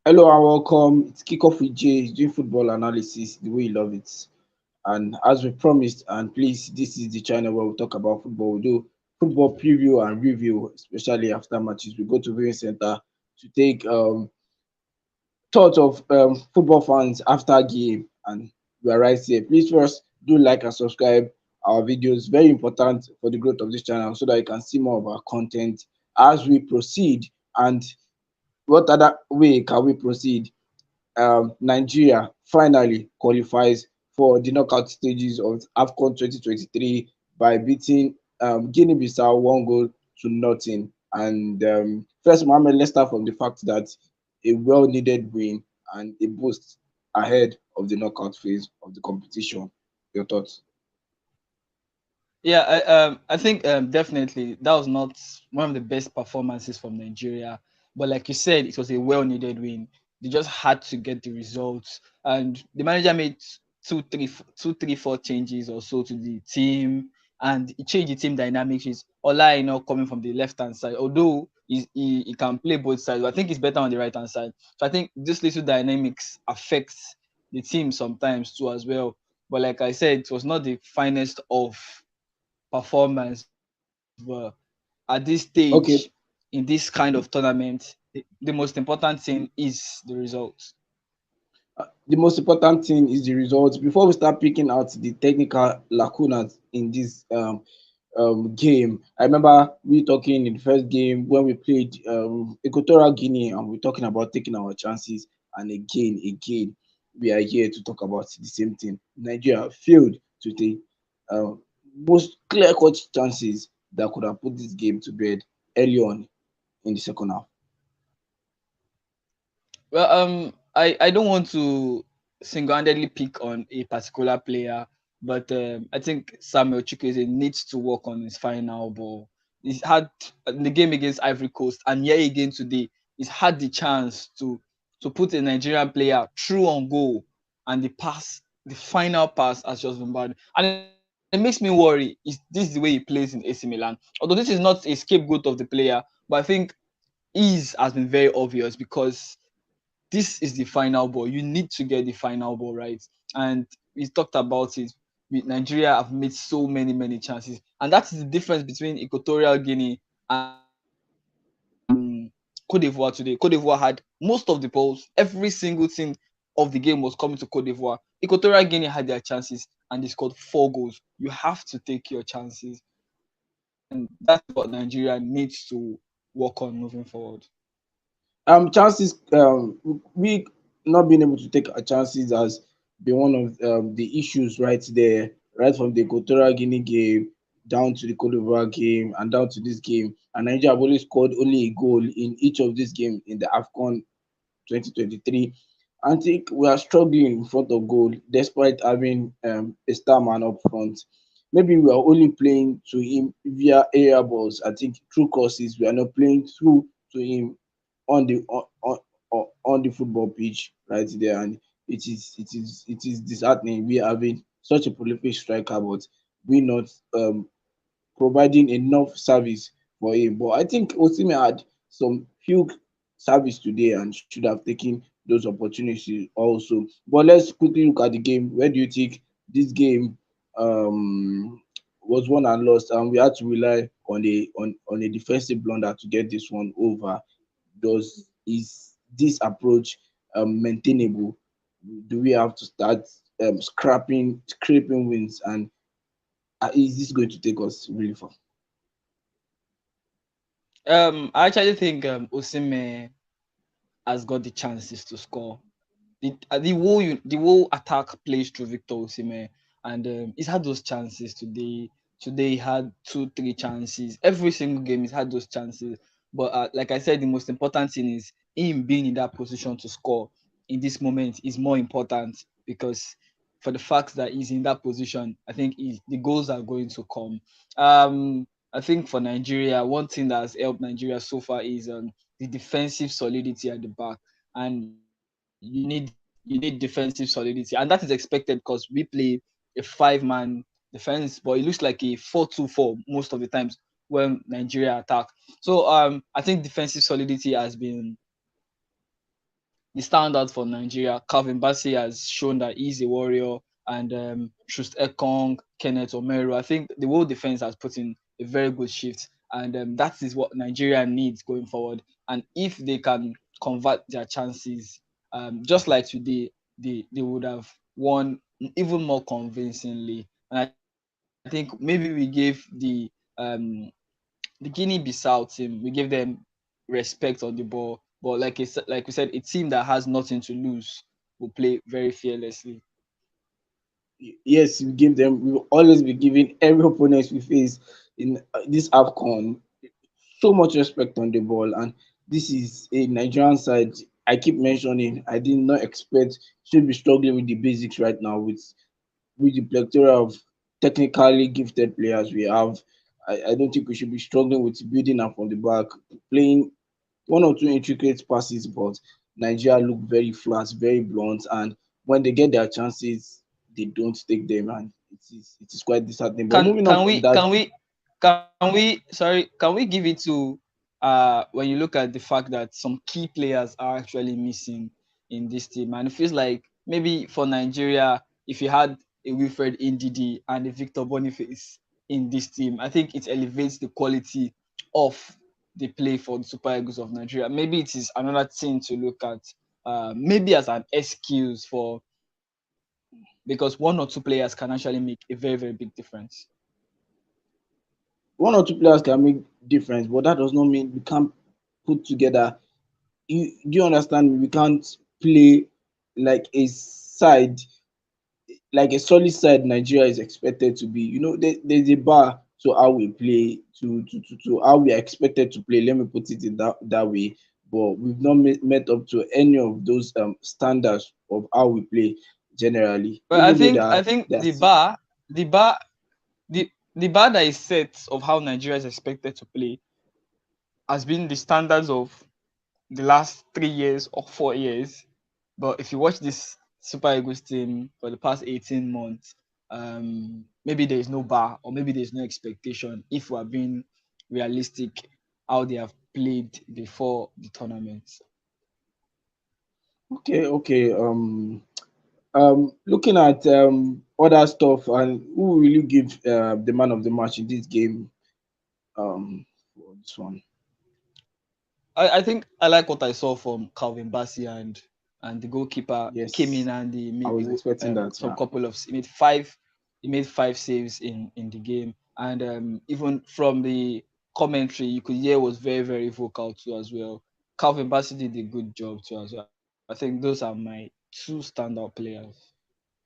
Hello and welcome. It's Kickoff with Jay. He's doing football analysis the way you love it. And as we promised, and please, this is the channel where we talk about football. We do football preview and review, especially after matches. We go to viewing center to take thoughts of football fans after game, and we are right here. Please first do like and subscribe our videos. Very important for the growth of this channel, so that you can see more of our content as we proceed. And what other way can we proceed? Nigeria finally qualifies for the knockout stages of Afcon 2023 by beating Guinea-Bissau 1 goal to nothing. And first, Mohammed, let's start from the fact that a well-needed win and a boost ahead of the knockout phase of the competition. Your thoughts? Yeah, I think definitely that was not one of the best performances from Nigeria, but like you said, it was a well-needed win. They just had to get the results, and the manager made two, three, four changes or so to the team, and he changed the team dynamics. Is Ola, coming from the left hand side, although he can play both sides, but I think he's better on the right hand side. So I think this little dynamics affects the team sometimes too as well. But like I said, it was not the finest of performance. But at this stage, Okay. in this kind of tournament, the most important thing is the results. The most important thing is the results. Before we start picking out the technical lacunas in this game, I remember we talking in the first game when we played Equatorial Guinea, and we're talking about taking our chances. And again, we are here to talk about the same thing. Nigeria failed to take most clear-cut chances that could have put this game to bed early on in the second half. Well, I don't want to single-handedly pick on a particular player, but I think Samuel Chukwueze needs to work on his final ball. He's had in the game against Ivory Coast, and yet again today, he's had the chance to put a Nigerian player through on goal, and the final pass has just been bad, and it makes me worry. Is this the way he plays in AC Milan? Although this is not a scapegoat of the player, but I think ease has been very obvious because this is the final ball. You need to get the final ball right. And we talked about it. Nigeria have made so many chances, and that's the difference between Equatorial Guinea and Cote d'Ivoire today. Cote d'Ivoire had most of the balls. Every single thing of the game was coming to Cote d'Ivoire. Equatorial Guinea had their chances and they scored 4 goals. You have to take your chances, and that is what Nigeria needs to work on moving forward. Chances, we not being able to take our chances has been one of the issues right there, right from the Equatorial Guinea game down to the Cote d'Ivoire game and down to this game. And Nigeria have only scored only a goal in each of these games in the Afcon 2023. I think we are struggling in front of goal despite having a star man up front. Maybe we are only playing to him via area balls. I think through crosses, we are not playing through to him on the on the football pitch right there, and it is disheartening. We having such a prolific striker, but we not providing enough service for him. But I think Osimhen had some few service today and should have taken those opportunities also. But let's quickly look at the game. Where do you think this game was won and lost, and we had to rely on a defensive blunder to get this one over? Does is this approach maintainable? Do we have to start scraping wins, and is this going to take us really far? I actually think Osimhen has got the chances to score. The whole attack plays through Victor Osimhen, and he's had those chances today. Today he had two, three chances. Every single game he's had those chances. But like I said, the most important thing is him being in that position to score in this moment is more important because for the fact that he's in that position, I think the goals are going to come. I think for Nigeria, one thing that has helped Nigeria so far is the defensive solidity at the back, and you need defensive solidity, and that is expected because we play a five-man defense, but it looks like a 4-2-4 most of the times when Nigeria attack. So I think defensive solidity has been the standout for Nigeria. Calvin Bassey has shown that he's a warrior, and Trust Ekong, Kenneth Omeru. I think the whole defense has put in a very good shift, and that is what Nigeria needs going forward. And if they can convert their chances, just like today, they would have won even more convincingly. And I think maybe we gave the Guinea-Bissau team, we gave them respect on the ball. But like we said, a team that has nothing to lose will play very fearlessly. Yes, we give them. We will always be giving every opponent we face in this Afcon so much respect on the ball, and this is a Nigerian side. I keep mentioning. I did not expect should be struggling with the basics right now with the plethora of technically gifted players we have. I don't think we should be struggling with building up from the back, playing one or two intricate passes, but Nigeria look very flat, very blunt, and when they get their chances, they don't take them, and it is quite disheartening. But Can moving on can from we that, can we can we give it to when you look at the fact that some key players are actually missing in this team, and it feels like maybe for Nigeria, if you had a Wilfred Ndidi and a Victor Boniface in this team, I think it elevates the quality of the play for the Super Eagles of Nigeria. Maybe it is another thing to look at, maybe as an excuse for, because one or two players can actually make a very very big difference. one or two players can make difference, but that does not mean we can't put together. Do you understand me? We can't play like a side, like a solid side Nigeria is expected to be. There's a bar to how we play, to how we are expected to play. Let me put it in that way. But we've not met up to any of those standards of how we play generally. But Even though I think they are the still bar the bar the bar that is set of how Nigeria is expected to play has been the standards of the last 3 years or 4 years. But if you watch this Super Eagles team for the past 18 months, maybe there is no bar or maybe there's no expectation if we are being realistic how they have played before the tournament. okay. Okay. Looking at other stuff, and who will you give the man of the match in this game? For this one. I think I like what I saw from Calvin Bassey, and the goalkeeper came in Yes, and he I made was expecting that. some Yeah. couple of he made 5 saves in the game, and even from the commentary you could hear was very very vocal too as well. Calvin Bassey did a good job too as well. I think those are my two standout players.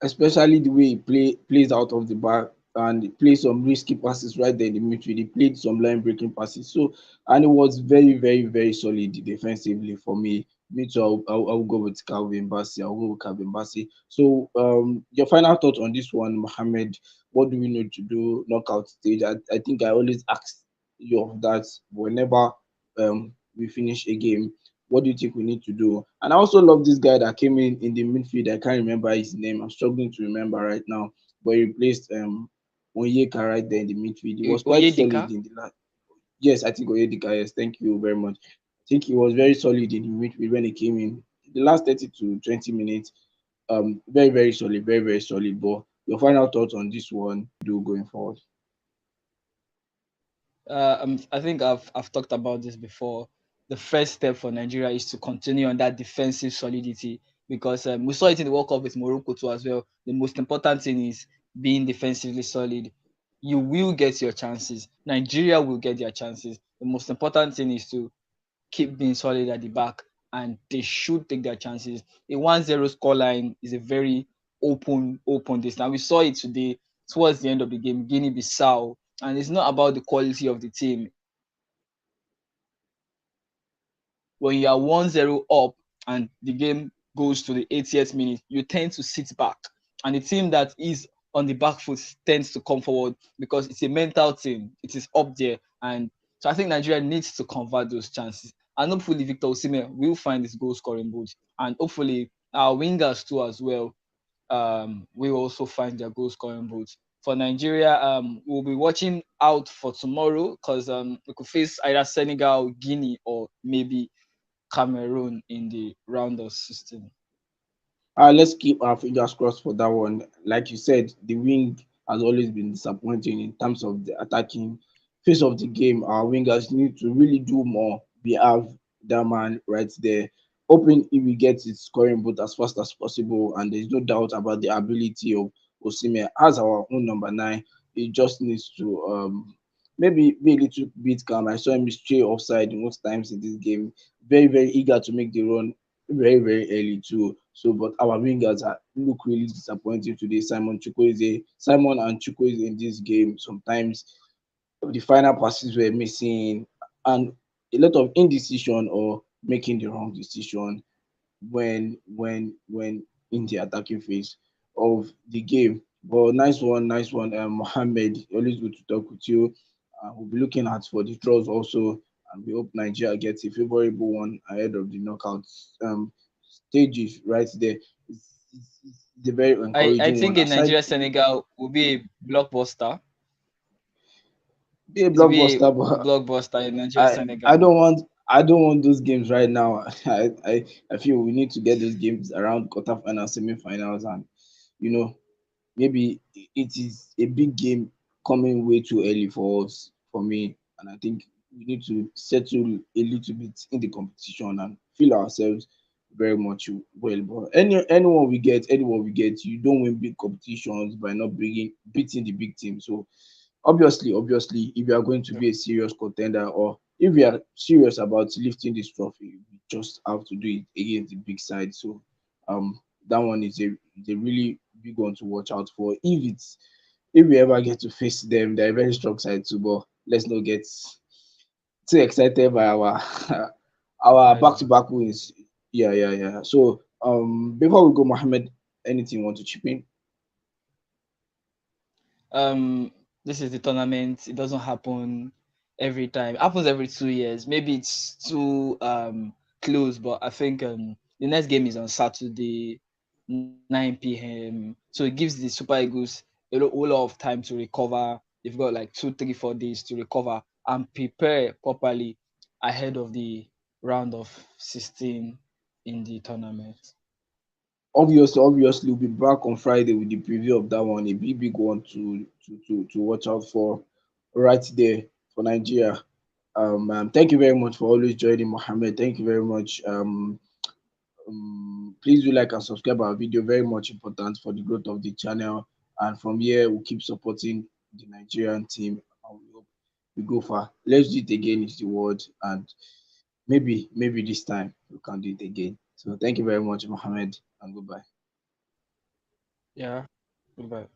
Especially the way he plays out of the back and he plays some risky passes right there in the midfield. He played some line breaking passes. So and it was very, very, very solid defensively for me. Me too. I'll go with Calvin Bassey. I'll go with Calvin Bassey. So your final thought on this one, Mohammed. What do we need to do knockout stage? I think I always ask you of that whenever we finish a game. What do you think we need to do? And I also love this guy that came in the midfield. I can't remember his name. I'm struggling to remember right now. But he replaced Onyeka right there in the midfield. He was quite Oyedika. solid in the last. Yes, I think Oyedika. Yes, thank you very much. I think he was very solid in the midfield when he came in. The last 30 to 20 minutes, very very solid, very very solid. But your final thoughts on this one? Do going forward? I think I've talked about this before. The first step for Nigeria is to continue on that defensive solidity, because we saw it in the World Cup with Morocco too as well. The most important thing is being defensively solid. You will get your chances. Nigeria will get their chances. The most important thing is to keep being solid at the back, and they should take their chances. A 1-0 scoreline is a very open this. Now we saw it today towards the end of the game, Guinea-Bissau, and it's not about the quality of the team. It's about the quality of the opponent. When you are 1-0 up and the game goes to the 80th minute, you tend to sit back. And the team that is on the back foot tends to come forward because it's a mental thing. It is up there. And so I think Nigeria needs to convert those chances. And hopefully Victor Osimhen will find his goal scoring boots. And hopefully our wingers too as well will also find their goal scoring boots. For Nigeria, we'll be watching out for tomorrow because we could face either Senegal, Guinea, or maybe Cameroon in the round of 16. Let's keep our fingers crossed for that one. Like you said, the wing has always been disappointing in terms of the attacking phase of the game. Our wingers need to really do more. We have that man right there. Hoping if we get it scoring both as fast as possible, and there's no doubt about the ability of Osimhen as our own number nine. He just needs to maybe be a little bit calm. I saw him stray offside most times in this game. Very, very eager to make the run very, very early too. So, but our wingers look really disappointing today. Simon and Chukwueze in this game. Sometimes the final passes were missing, and a lot of indecision or making the wrong decision when in the attacking phase of the game. But nice one, Mohammed. Always good to talk with you. We'll be looking out for the draws also, and we hope Nigeria gets a favorable one ahead of the knockout stages right there. It's a very I encouraging one. think a Aside, Nigeria Senegal will be a blockbuster. be a It will be a blockbuster, but blockbuster in Nigeria I I Senegal. don't want I don't want those games right now. I feel we need to get those games around quarterfinals, semi-finals, and you know maybe it is a big game coming way too early for us, for me, and I think we need to settle a little bit in the competition and feel ourselves very much well. But anyone we get, you don't win big competitions by not beating the big team. So obviously, if you are going to Yeah. be a serious contender or if we are serious about lifting this trophy, we just have to do it against the big side. So that one is a really big one to watch out for. If we ever get to face them, they're a very strong side too, but let's not get too excited by our our Yeah. back-to-back wins. Yeah. So before we go, Mohammed, anything you want to chip in? This is the tournament. It doesn't happen every time. It happens every 2 years. Maybe it's too close, but I think the next game is on Saturday, 9 p.m. So it gives the Super Eagles whole lot of time to recover. They've got like 2, 3, 4 days to recover and prepare properly ahead of the round of 16 in the tournament. Obviously, we'll be back on Friday with the preview of that one. A big one to watch out for right there for Nigeria. Thank you very much for always joining, Mohammed. Thank you very much. Please do like and subscribe our video. Very much important for the growth of the channel. And from here, we'll keep supporting the Nigerian team. And we hope we go far. Let's do it again is the word. And maybe this time we can do it again. So thank you very much, Mohammed, and goodbye. Yeah. Goodbye.